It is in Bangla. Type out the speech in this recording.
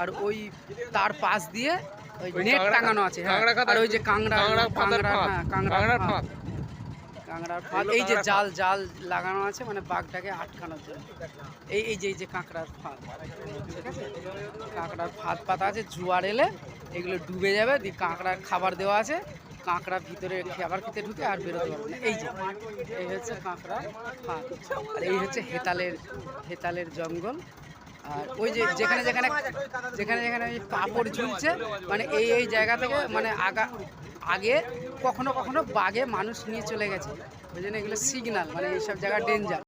আর ওই তার পাশ দিয়ে ওই নেট টাঙানো আছে। হ্যাঁ, আর ওই যে কাংড়ার ফাঁদ, এই যে জাল লাগানো আছে মানে বাঘটাকে আটকানোর জন্য। এই যে কাঁকড়ার ফাঁদ, ঠিক আছে, কাঁকড়ার ফাঁদ পাতা আছে। জোয়ার এলে এগুলো ডুবে যাবে, দিয়ে কাঁকড়ার খাবার দেওয়া আছে, কাঁকড়া ভিতরে খাবার খেতে ঢুকে আর বেরোতে পারবে না। এই হচ্ছে কাঁকড়ার ফাঁদ। আর এই হচ্ছে হেতালের জঙ্গল। আর ওই যে যেখানে যেখানে ওই কাপড় ঝুলছে মানে এই জায়গা থেকে মানে আগে কখনো বাঘে মানুষ নিয়ে চলে গেছে, ওই জন্য এগুলো সিগনাল, মানে এইসব জায়গা ডেঞ্জার।